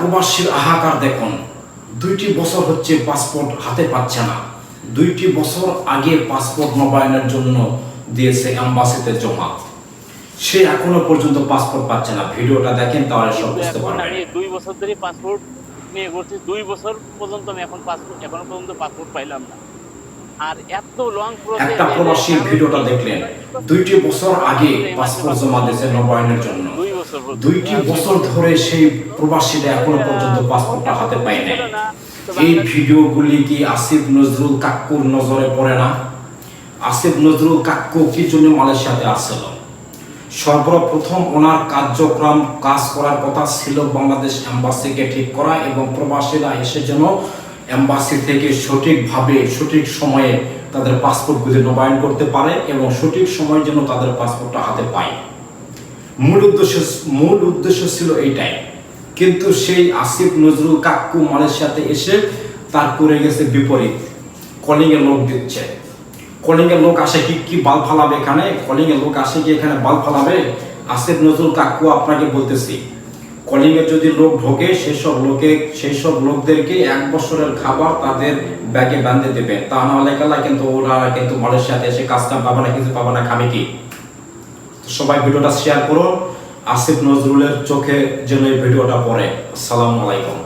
প্রবাসীর হাহাকার দেখুন। 2টি বছর হচ্ছে পাসপোর্ট হাতে পাচ্ছে না। 2টি বছর আগে পাসপোর্ট নবায়নের জন্য দিয়েছে এম্বাসিতে জমা, সে এখনো পর্যন্ত পাসপোর্ট পাচ্ছে না। ভিডিওটা দেখেন তাহলে সব বুঝতে পারবেন। আমি 2 বছর ধরে পাসপোর্ট নিয়ে ঘুরছি, 2 বছর পর্যন্ত আমি এখনো পর্যন্ত পাসপোর্ট পাইলাম না। আর এত লং প্রসেস। একটা প্রবাসী ভিডিওটা দেখলেন, 2টি বছর আগে পাসপোর্ট জমা দিয়েছে নবায়নের জন্য। 2টি বছর ধরে সেই প্রবাসীরা এখনো পর্যন্ত পাসপোর্টটা হাতে পায় নাই। এই ভিডিওগুলি কি আসিফ নজরুল কাক্কুর নজরে পড়ে না? আসিফ নজরুল কাক্কু কি জন্য মালয়েশিয়াতে আসছিল? সর্বপ্রথম ওনার কাজ করার কথা ছিল বাংলাদেশ এম্বাসিকে ঠিক করা এবং প্রবাসীরা এসে যেন এম্বাসি থেকে সঠিকভাবে সঠিক সময়ে তাদের পাসপোর্টগুলি নবায়ন করতে পারে এবং সঠিক সময়ে যেন তাদের পাসপোর্টটা হাতে পায়। মূল উদ্দেশ্য ছিল এইটাই। কিন্তু সেই আসিফ নজরুল কাক্কু মালয়েশিয়াতে এসে তার করে গেছে বিপরীত। কলিংয়ের লোক দিচ্ছে। কলিংয়ের লোক আসে কি বাল ফালাবে এখানে? কলিংয়ের লোক আসে কি এখানে বাল ফালাবে? আসিফ নজরুল কাক্কু আপনাকে বলতেছি, কলিংয়ের যদি লোক ঢোকে সেই সব লোকদেরকে 1 বছরের খাবার তাদের ব্যাগে বাঁধে দেবে। তা নাহলে কিন্তু ওরা কিন্তু মালয়েশিয়াতে এসে কাজ কাম পাবে না, কিছু পাবে না, খাবে কি? সবাই ভিডিওটা শেয়ার করুন। আসিফ নজরুলের চোখে যেন এই ভিডিওটা পড়ে। আসসালামু আলাইকুম।